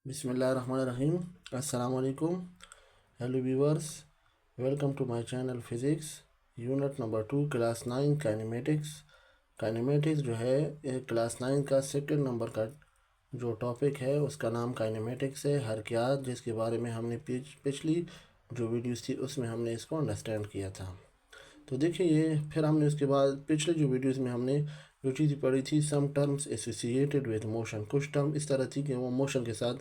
बिस्मिल्लाहिर्रहमानिर्रहीम। अस्सलाम वालेकुम। Hello viewers, welcome to my channel physics. Unit number 2 class 9 kinematics. Kinematics जो है क्लास 9 का सेकंड नंबर का जो टॉपिक है उसका नाम काइनेमेटिक्स है, हरकियात, जिसके बारे में हमने पिछली जो वीडियोस थी उसमें हमने इसको अंडरस्टैंड किया था। तो देखिए ये फिर हमने उसके बाद पिछले जो वीडियोस में हमने जो चीज़ पढ़ी थी, some terms associated with motion. कुछ टर्म इस तरह थी कि वो मोशन के साथ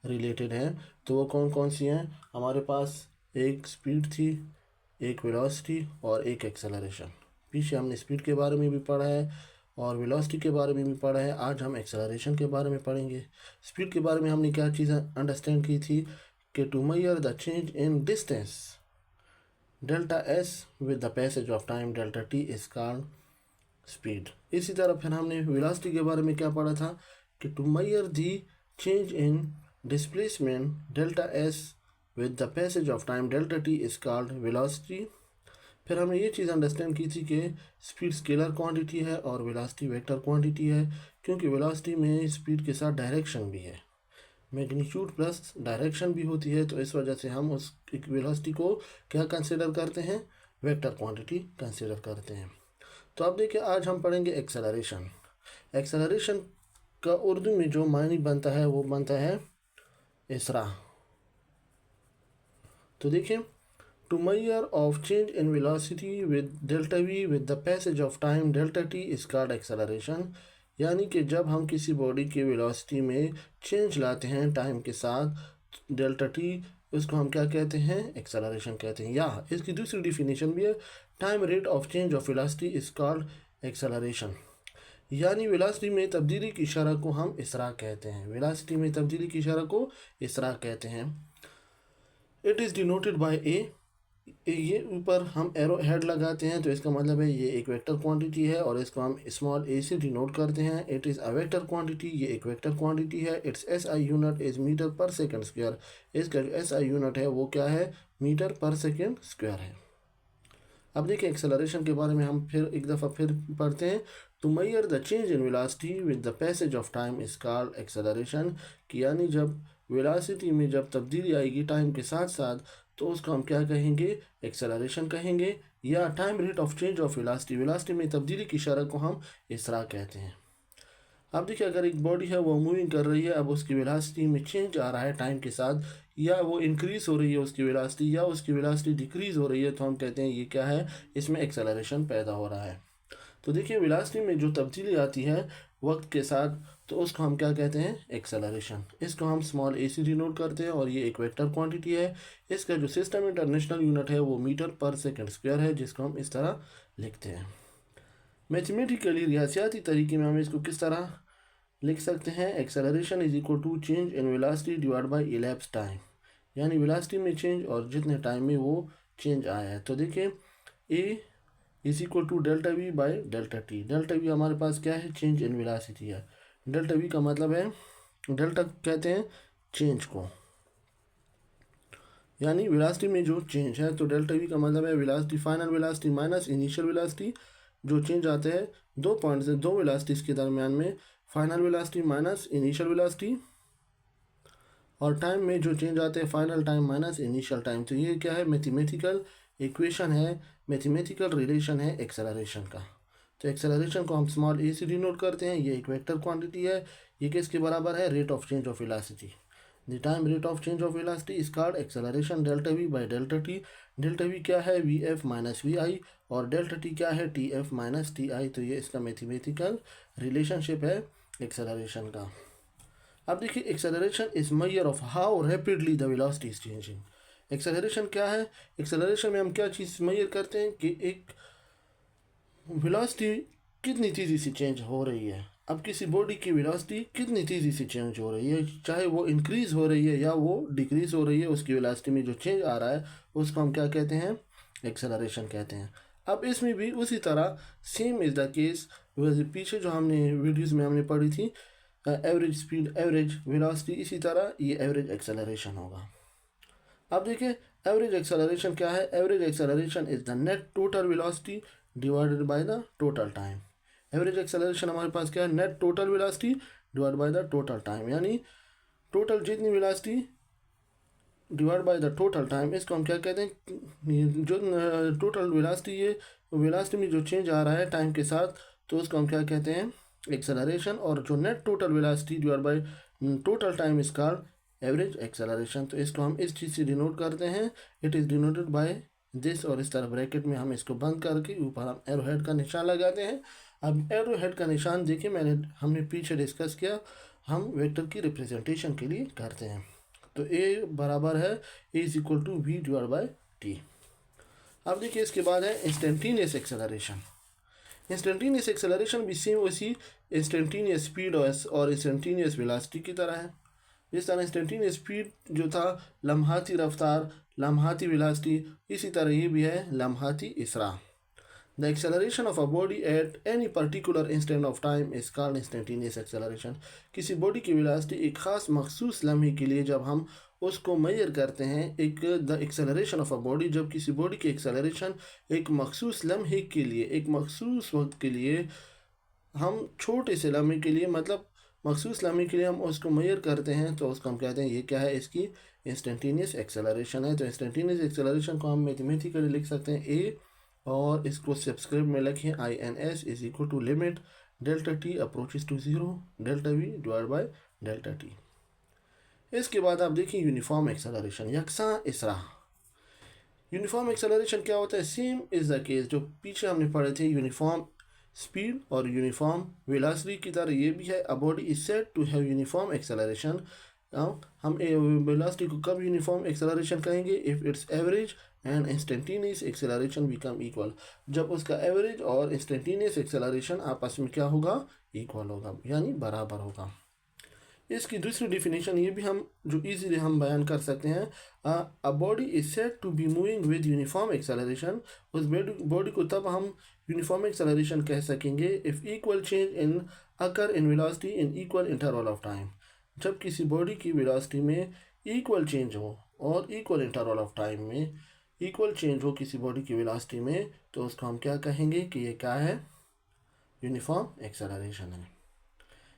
रिलेटेड हैं। तो वो कौन कौन सी हैं? हमारे पास एक स्पीड थी, एक वेलोसिटी और एक एक्सेलरेशन। पीछे हमने स्पीड के बारे में भी पढ़ा है और वेलोसिटी के बारे में भी पढ़ा है। आज हम एक्सेलरेशन के बारे में पढ़ेंगे। स्पीड के बारे में हमने क्या चीज़ अंडरस्टैंड की थी कि to measure the change in distance delta S with the passage of time delta T is called speed. इसी तरह फिर हमने वेलोसिटी के बारे में क्या पढ़ा था कि to measure the change in displacement delta S with the passage of time delta T is called velocity. फिर हमने ये चीज़ अंडरस्टैंड की थी कि स्पीड स्केलर क्वांटिटी है और वेलोसिटी वेक्टर क्वांटिटी है, क्योंकि वेलोसिटी में स्पीड के साथ डायरेक्शन भी है, मैग्नीट्यूड प्लस डायरेक्शन भी होती है। तो इस वजह से हम उस वेलोसिटी को क्या कंसिडर करते हैं? वेक्टर क्वांटिटी कंसिडर करते हैं। तो अब देखिए आज हम पढ़ेंगे एक्सेलरेशन। एक्सेलरेशन का उर्दू में जो मायने बनता है वो बनता है इसरा। तो देखिए, to measure of change in velocity with delta V with the passage of time delta T is called acceleration. यानी कि जब हम किसी बॉडी की वेलोसिटी में चेंज लाते हैं टाइम के साथ डेल्टा टी, उसको हम क्या कहते हैं? एक्सेलरेशन कहते हैं। या इसकी दूसरी डिफिनेशन भी है, time rate of change of velocity is called acceleration. यानी वेलोसिटी में तब्दीली की शरह को हम इसरा कहते हैं। वेलोसिटी में तब्दीली की शरह को इसरा कहते हैं। इट इज़ डिनोटेड बाय ए। ये ऊपर हम एरो हेड लगाते हैं तो इसका मतलब है ये एक वेक्टर क्वांटिटी है और इसको हम स्मॉल ए से डिनोट करते हैं। It is a vector quantity, ये एक वेक्टर क्वांटिटी है। Its S I unit is metre per second square. इसका जो एस आई यूनिट है वो क्या है? मीटर पर सेकंड स्क्वायर है। अब देखिए एक्सेलरेशन के बारे में हम फिर एक दफ़ा फिर पढ़ते हैं। To measure the change in velocity with the passage of time is called acceleration. कि यानी जब वेलोसिटी में जब तब्दीली आएगी टाइम के साथ साथ तो उसको हम क्या कहेंगे? एक्सेलरेशन कहेंगे। या time rate of change of velocity, velocity में तब्दीली की शरह को हम इसरा कहते हैं। अब देखिए अगर एक बॉडी है वो मूविंग कर रही है, अब उसकी वेलोसिटी में चेंज आ रहा है टाइम के साथ, या वो इंक्रीज हो रही है उसकी वेलोसिटी या उसकी वेलोसिटी डिक्रीज हो रही है, तो हम कहते हैं ये क्या है? इसमें एक्सेलरेशन पैदा हो रहा है। तो देखिए वेलोसिटी में जो तब्दीली आती है वक्त के साथ तो उसको हम क्या कहते हैं? एक्सेलरेशन। इसको हम स्मॉल ए से डिनोट करते हैं और ये एक वेक्टर क्वांटिटी है। इसका जो सिस्टम इंटरनेशनल यूनिट है वो मीटर पर सेकंड स्क्वायर है, जिसको हम इस तरह लिखते हैं। मैथमेटिकली रियासियाती तरीके में हम इसको किस तरह लिख सकते हैं? Acceleration is equal to change in velocity divide by elapse time. यानी वेलोसिटी में चेंज और जितने टाइम में वो चेंज आया है। तो देखिए a is equal to delta v by delta t. Delta v हमारे पास क्या है? चेंज इन वेलोसिटी है। डेल्टा वी का मतलब है, डेल्टा कहते हैं चेंज को, यानी वेलोसिटी में जो चेंज है। तो डेल्टा वी का मतलब है velocity, final velocity minus initial velocity. जो चेंज आते हैं दो पॉइंट से दो वेलोसिटीज़ के दरमियान में, final velocity minus initial velocity, और टाइम में जो चेंज आते हैं final time minus initial time. तो ये क्या है? मैथमेटिकल इक्वेशन है, मैथमेटिकल रिलेशन है एक्सेलरेशन का। तो एक्सेलरेशन को हम स्मॉल ए से डिनोट करते हैं। ये एक वेक्टर क्वांटिटी है। ये किसके बराबर है? Rate of change of velocity. The time rate of change of velocity is called acceleration delta v by delta t. Delta we क्या है? वी एफ माइनस वी आई, और डेल्टा टी क्या है? T F minus T I. तो ये इसका mathematical relationship है acceleration का। अब देखिए acceleration is major of how rapidly the velocity is changing. Acceleration क्या है? एक्सेलरेशन में हम क्या चीज़ मेजर करते हैं कि एक वेलोसिटी कितनी तेज़ी से चेंज हो रही है। अब किसी बॉडी की वेलोसिटी कितनी तेज़ी से चेंज हो रही है, चाहे वो इंक्रीज़ हो रही है या वो डिक्रीज़ हो रही है, उसकी वेलोसिटी में जो चेंज आ रहा है उसको हम क्या कहते हैं? एक्सेलरेशन कहते हैं। अब इसमें भी उसी तरह सेम इज़ द केस, पीछे जो हमने वीडियोज़ में हमने पढ़ी थी एवरेज स्पीड एवरेज वेलोसिटी, इसी तरह ये एवरेज एक्सेलरेशन होगा। अब देखिए एवरेज एक्सेलरेशन क्या है? Average acceleration is the net total velocity divided by the total time. Average acceleration हमारे पास क्या है? Net total velocity divide by the total time. यानी टोटल जितनी velocity divide by the total time, इसको हम क्या कहते हैं, जो टोटल वेलोसिटी, ये वेलोसिटी में जो चेंज आ रहा है टाइम के साथ, तो उसको हम क्या कहते हैं, एक्सेलरेशन। और जो net total velocity divide by total time is called average acceleration. तो इसको हम इस चीज़ से डिनोट करते हैं, it is denoted by this, और इस तरह ब्रैकेट में हम इसको बंद करके ऊपर हम एरो हेड का निशान लगाते हैं। अब एरो हेड का निशान देखिए, हमने पीछे डिस्कस किया, हम वेक्टर की रिप्रेजेंटेशन के लिए करते हैं। तो ए बराबर है a is equal to v divide by t. अब देखिए इसके बाद है इंस्टेंटेनियस एक्सेलरेशन। इंस्टेंटेनियस एक्सेलरेशन भी सेम उसी इंस्टेंटेनियस स्पीड और इंस्टेंटेनियस वेलोसिटी की तरह है। जिस तरह इंस्टेंटेनियस स्पीड जो था लम्हाती रफ्तार, लम्हाती वेलोसिटी, इसी तरह ये भी है लम्हाती इसरा। The acceleration of a body at any particular instant of time is called instantaneous acceleration. किसी बॉडी की वेलोसिटी एक ख़ास मखसूस लम्हे के लिए जब हम उसको मेजर करते हैं, एक the acceleration of a body, जब किसी बॉडी की एक्सेलरेशन एक मखसूस लम्हे के लिए, एक मखसूस वक्त के लिए, हम छोटे से लम्हे के लिए, मतलब मखसूस लम्हे के लिए हम उसको मेजर करते हैं, तो उसको हम कहते हैं ये क्या है, इसकी इंस्टेंटेनियस एक्सेलरेशन है। तो इंस्टेंटेनियस एक्सेलरेशन को हम मैथमेटिकली लिख सकते हैं ए, और इसको सब्सक्रिप्ट में लिखें INS is equal to limit delta T approaches to zero delta V divide by delta T. इसके बाद आप देखिए यूनिफॉर्म एक्सेलरेशन, यकसा इसरा। यूनिफॉर्म एक्सेलरेशन क्या होता है, सेम इज द केस जो पीछे हमने पढ़े थे, यूनिफॉर्म स्पीड और यूनिफॉर्म वेलोसिटी की तरह ये भी है। A body is said to have uniform acceleration. हम वेलोसिटी को कब यूनिफॉर्म एक्सेलरेशन कहेंगे, if its average and instantaneous acceleration become equal, जब उसका एवरेज और इंस्टेंटेनियस एक्सेलरेशन आपस में क्या होगा, इक्वल होगा, यानी बराबर होगा। इसकी दूसरी डिफिनेशन ये भी हम जो इजीली हम बयान कर सकते हैं, a body is said to be moving with uniform acceleration. उस बॉडी को तब हम यूनिफॉर्म एक्सेलरेशन कह सकेंगे if equal change in occur in velocity in equal interval of time, जब किसी बॉडी की वेलोसिटी में इक्वल चेंज हो और इक्वल इंटरवल ऑफ टाइम में इक्वल चेंज हो किसी बॉडी की वेलोसिटी में, तो उसको हम क्या कहेंगे कि ये क्या है, यूनिफॉर्म एक्सेलरेशन है।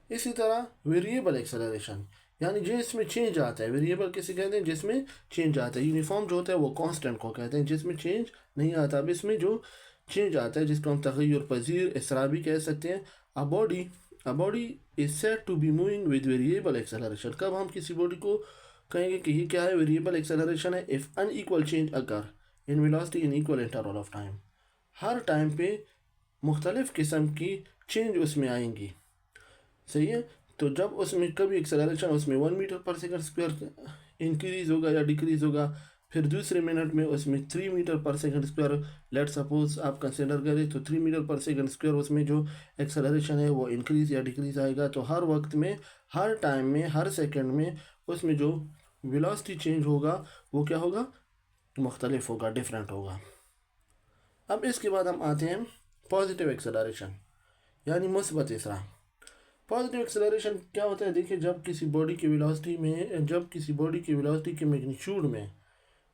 इसी तरह वेरिएबल एक्सेलरेशन, यानी जिसमें चेंज आता है, वेरिएबल किसे कहते हैं, जिसमें चेंज आता है। यूनिफॉर्म जो होता है वो कांस्टेंट को कहते हैं, जिसमें चेंज नहीं आता। अब इसमें जो चेंज आता है जिसको हम तग़य्युर पज़ीर इसरा भी कह सकते हैं। A body is said to be moving with variable acceleration, कब हम किसी बॉडी को कहेंगे कि ये क्या है, वेरिएबल एक्सेलरेशन है, if unequal change occur in velocity in equal interval of time, her time पे मुख्तलिफ किस्म की चेंज उसमें आएंगी, सही है। तो जब उसमें कभी एक्सेलरेशन उसमें 1 metre per second square increase होगा या डिक्रीज़ होगा, फिर दूसरे मिनट में उसमें 3 metre per second square, let suppose आप कंसिडर करें, तो 3 मीटर पर सेकंड स्क्वायर उसमें जो एक्सेलरेशन है वो इंक्रीज़ या डिक्रीज़ आएगा। तो हर वक्त में, हर टाइम में, हर सेकंड में उसमें जो वेलोसिटी चेंज होगा वो क्या होगा, मुख्तलिफ होगा, डिफरेंट होगा। अब इसके बाद हम आते हैं पॉजिटिव एक्सेलरेशन, यानी मुस्बत इसरा। पॉजिटिव एक्सेलरेशन क्या होता है, देखिए जब किसी बॉडी की वेलोसिटी में, जब किसी बॉडी की वेलोसिटी के मैग्नीट्यूड में,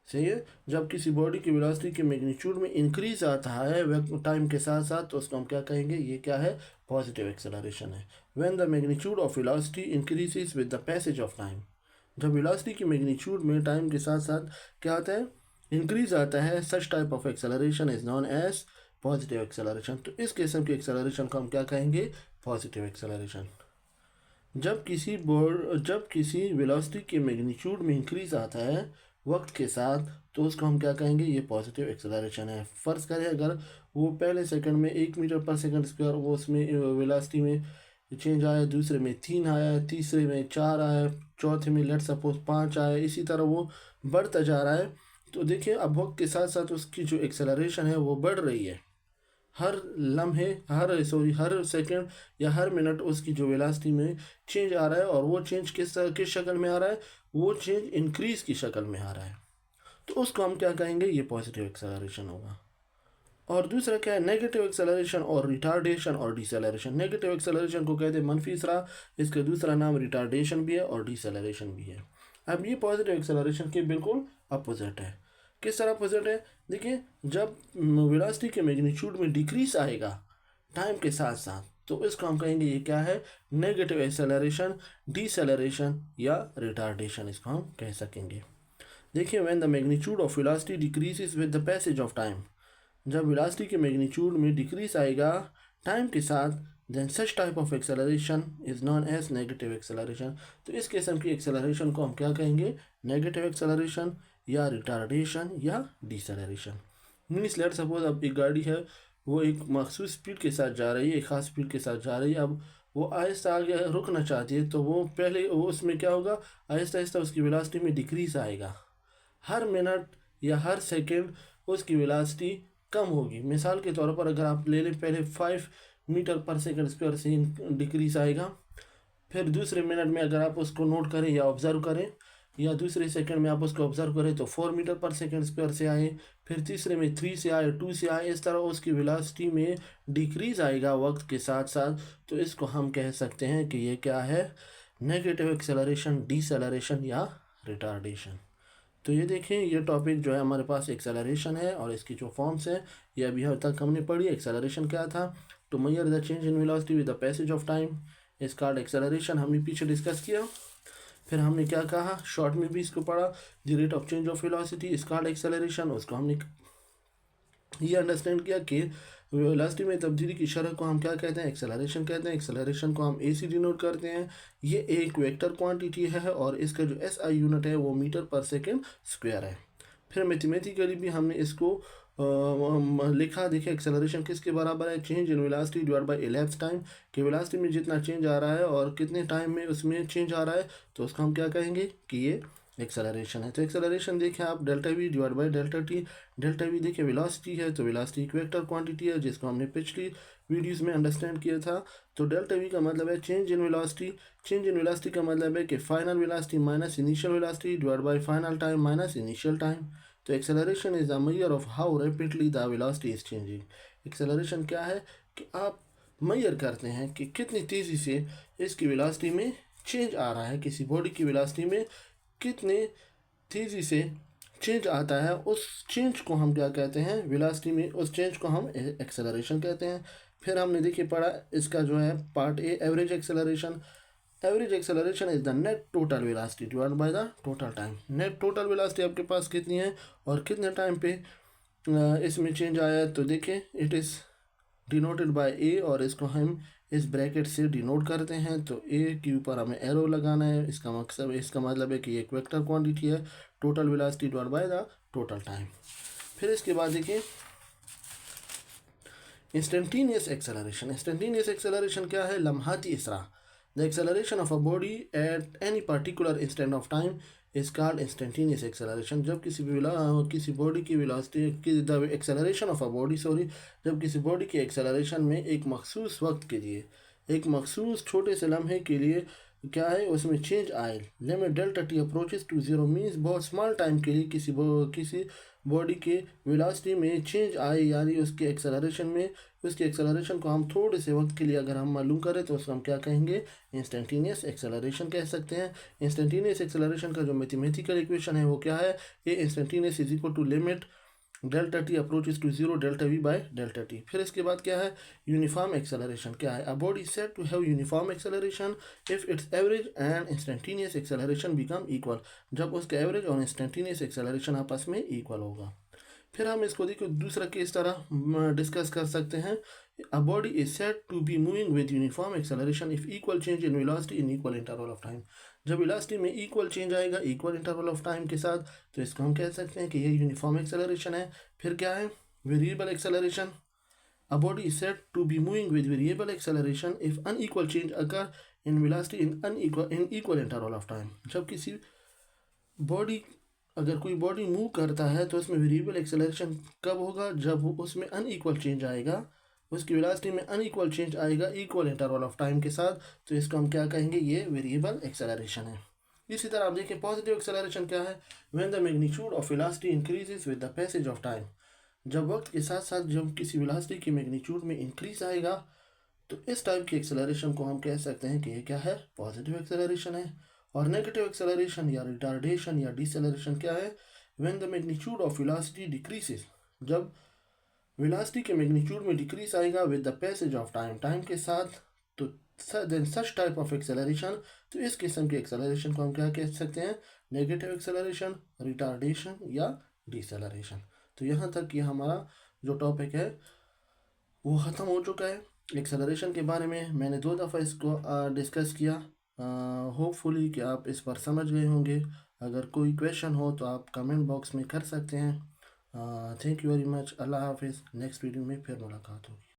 सही है, जब किसी बॉडी की वेलोसिटी के मैग्नीट्यूड में इंक्रीज आता है टाइम के साथ साथ, तो उसको हम क्या कहेंगे, ये क्या है, पॉजिटिव एक्सेलरेशन है। When the magnitude of velocity increases with the passage of time, जब वेलोसिटी की मैग्नीट्यूड में टाइम के साथ साथ क्या आता है, इंक्रीज आता है, such type of acceleration is known as positive acceleration. तो इस किस्म की एक्सेलरेशन को हम क्या कहेंगे, पॉजिटिव एक्सेलरेशन। जब किसी वेलोसिटी के मैग्नीट्यूड में इंक्रीज आता है वक्त के साथ, तो उसको हम क्या कहेंगे, ये पॉजिटिव एक्सेलरेशन है। फ़र्ज़ करें अगर वो पहले सेकंड में 1 मीटर पर सेकंड स्क्वायर वो उसमें वेलोसिटी में चेंज आया, दूसरे में 3 आया, तीसरे में 4 आया, चौथे में लेट सपोज 5 आया, इसी तरह वो बढ़ता जा रहा है। तो देखिए अब वक्त के साथ साथ उसकी जो एक्सेलरेशन है वो बढ़ रही है। हर लम्हे, हर सेकंड या हर मिनट उसकी जो वेलोसिटी में चेंज आ रहा है, और वो चेंज किस शक्ल में आ रहा है, वो चेंज इंक्रीज की शक्ल में आ रहा है। तो उसको हम क्या कहेंगे, ये पॉजिटिव एक्सेलरेशन होगा। और दूसरा क्या है, नेगेटिव एक्सेलरेशन और रिटार्डेशन और डिसेलरेशन। नेगेटिव एक्सेलरेशन को कहते हैं मनफी इसरा, इसका दूसरा नाम रिटार्डेशन भी है और डिसेलरेशन भी है। अब ये पॉजिटिव एक्सेलरेशन के बिल्कुल अपोजिट है। किस तरह अपोजिट है, देखिए जब वेलोसिटी के मैग्नीट्यूड में डिक्रीज आएगा टाइम के साथ साथ, तो इसको हम कहेंगे ये क्या है, नेगेटिव एक्सेलरेशन, डिसेलरेशन या रिटार्डेशन इसको हम कह सकेंगे। देखिए, when the magnitude of velocity decreases with the passage of time, जब वेलोसिटी के मैग्नीट्यूड में डिक्रीज आएगा टाइम के साथ, then such type of acceleration is known as negative acceleration. तो इस किस्म की एक्सेलरेशन को हम क्या कहेंगे, नेगेटिव एक्सेलरेशन या रिटार्डेशन या डिसेलरेशन। मीन्स लेट सपोज अब एक गाड़ी है, वो एक मखसूस स्पीड के साथ जा रही है, एक ख़ास स्पीड के साथ जा रही है। अब वो आहिस्ता आगे रुकना चाहती है, तो वो पहले वो उसमें क्या होगा, आहिस्ता आहिस्ता उसकी वेलोसिटी में डिक्रीज आएगा। हर मिनट या हर सेकंड उसकी वेलोसिटी कम होगी। मिसाल के तौर पर अगर आप ले लें, पहले 5 मीटर पर सेकंड स्क्वायर से डिक्रीज आएगा, फिर दूसरे मिनट में अगर आप उसको नोट करें या ऑब्ज़र्व करें, या दूसरे सेकंड में आप उसको ऑब्ज़र्व करें तो 4 मीटर पर सेकंड स्क्वायर से आए, फिर तीसरे में 3 से आए, 2 से आए, इस तरह उसकी वेलोसिटी में डिक्रीज आएगा वक्त के साथ साथ। तो इसको हम कह सकते हैं कि ये क्या है, नेगेटिव एक्सेलरेशन, डिसेलरेशन या रिटार्डेशन। तो ये देखें, ये टॉपिक जो है हमारे पास एक्सेलरेशन है और इसकी जो फॉर्म्स हैं ये अभी तक हमने पढ़ी। एक्सेलरेशन क्या था, to measure the change in velocity with the passage of time is called acceleration, हमने पीछे डिस्कस किया। फिर हमने क्या कहा, शॉर्ट में भी इसको पढ़ा, the rate of change of velocity is called acceleration. उसको हमने ये अंडरस्टैंड किया कि वेलोसिटी में तब्दीली की शरह को हम क्या कहते हैं, एक्सेलरेशन कहते हैं। एक्सेलरेशन को हम ए से डिनोट करते हैं। ये एक वेक्टर क्वांटिटी है और इसका जो एस आई यूनिट है वो मीटर पर सेकेंड स्क्वायर है। फिर मैथमेटिकली भी हमने इसको लिखा। देखिए, एक्सेलरेशन किसके बराबर है, change in velocity divide bye elapsed time, कि वेलोसिटी में जितना चेंज आ रहा है और कितने टाइम में उसमें चेंज आ रहा है, तो उसको हम क्या कहेंगे कि ये एक्सेलरेशन है। तो एक्सेलरेशन देखें आप, delta V divide by delta t. Delta we देखिए वेलोसिटी है, तो वेलोसिटी एक वेक्टर क्वांटिटी है जिसको हमने पिछली वीडियोस में अंडरस्टैंड किया था। तो डेल्टा वी का मतलब है change in velocity. Change in velocity का मतलब है कि final velocity minus initial velocity divide by final time minus initial time. तो acceleration is the measure of how rapidly the velocity is changing. Acceleration क्या है कि आप मेजर करते हैं कि कितनी तेज़ी से इसकी वेलोसिटी में चेंज आ रहा है, किसी बॉडी की वेलोसिटी में कितने तेज़ी से चेंज आता है, उस चेंज को हम क्या कहते हैं, वेलोसिटी में उस चेंज को हम एक्सेलरेशन कहते हैं। फिर हमने देखिए पढ़ा इसका जो है part A, average acceleration. Average acceleration is the net total velocity divide by the total time. Net total velocity आपके पास कितनी है और कितने टाइम पे इसमें चेंज आया है। तो देखिए, इट इज़ डिनोटेड बाय ए और इसको हम इस ब्रैकेट से डिनोट करते हैं। तो ए के ऊपर हमें एरो लगाना है। इसका मतलब है कि ये एक वेक्टर क्वांटिटी है, total velocity divide by the total time. फिर इसके बाद देखिए इंस्टेंटेनियस एक्सेलरेशन। इंस्टेंटेनियस एक्सेलरेशन क्या है, लम्हाती इसरा। The acceleration of a body at any particular instant of time is called instantaneous acceleration. जब किसी बॉडी की वेलोसिटी की the acceleration of a body जब किसी बॉडी की एक्सेलरेशन में एक मखसूस वक्त के लिए, एक मखसूस छोटे से लम्हे के लिए क्या है, उसमें चेंज आए, limit delta T approaches to zero, means बहुत स्मॉल टाइम के लिए किसी बॉडी के वेलोसिटी में चेंज आए, यानी उसके एक्सेलरेशन में, उसके एक्सेलरेशन को हम थोड़े से वक्त के लिए अगर हम मालूम करें तो उसको हम क्या कहेंगे, इंस्टेंटेनियस एक्सेलरेशन कह सकते हैं। इंस्टेंटेनियस एक्सेलरेशन का जो मैथमेटिकल इक्वेशन है वो क्या है, a instantaneous is equal to limit delta T approaches to zero delta v by delta t. फिर इसके बाद क्या है, यूनिफॉर्म एक्सेलरेशन क्या है, a body said to have uniform acceleration if its average and instantaneous acceleration become equal, जब उसका average और इंस्टेंटेनियस एक्सेलरेशन आपस में इक्वल होगा। फिर हम इसको देखो दूसरा केस तरह डिस्कस कर सकते हैं, a body is said to be moving with uniform acceleration if equal change in velocity in equal interval of time. जब वेलोसिटी में इक्वल चेंज आएगा इक्वल इंटरवल ऑफ टाइम के साथ, तो इसको हम कह सकते हैं कि ये यूनिफॉर्म एक्सेलरेशन है। फिर क्या है, variable acceleration. A body is said to be moving with variable acceleration if unequal change occur in velocity in equal interval of time. जब किसी बॉडी, अगर कोई बॉडी मूव करता है तो उसमें वेरिएबल एक्सेलरेशन कब होगा, जब उसमें अनइक्वल चेंज आएगा, उसकी वेलोसिटी में अनइक्वल चेंज आएगा इक्वल इंटरवल ऑफ टाइम के साथ, तो इसको हम क्या कहेंगे, ये वेरिएबल एक्सेलरेशन है। इसी तरह आप देखिए पॉजिटिव एक्सेलरेशन क्या है, when the magnitude of velocity increases with the passage of time. जब वक्त के साथ साथ जब किसी वेलोसिटी की मैग्नीट्यूड में इंक्रीज आएगा, तो इस टाइप की एक्सेलरेशन को हम कह सकते हैं कि ये क्या है, पॉजिटिव एक्सेलरेशन है। और नेगेटिव एक्सेलरेशन या रिटार्डेशन या डिसेलरेशन क्या है, when the magnitude of velocity decreases, जब वेलोसिटी के मैग्नीट्यूड में डिक्रीज आएगा with the passage of time, time के साथ। तो then such type of acceleration, तो इस किस्म के एक्सेलरेशन को हम क्या कह सकते हैं? नेगेटिव एक्सेलरेशन, रिटार्डेशन या डिसेलरेशन। तो यहाँ तक ये हमारा जो टॉपिक है वो ख़त्म हो चुका है। एक्सेलरेशन के बारे में मैंने 2 दफ़ा इसको डिस्कस किया। होपफुली कि आप इस पर समझ गए होंगे। अगर कोई क्वेश्चन हो तो आप कमेंट बॉक्स में कर सकते हैं। Thank you very much. अल्लाह हाफिज़। नेक्स्ट वीडियो में फिर मुलाकात होगी।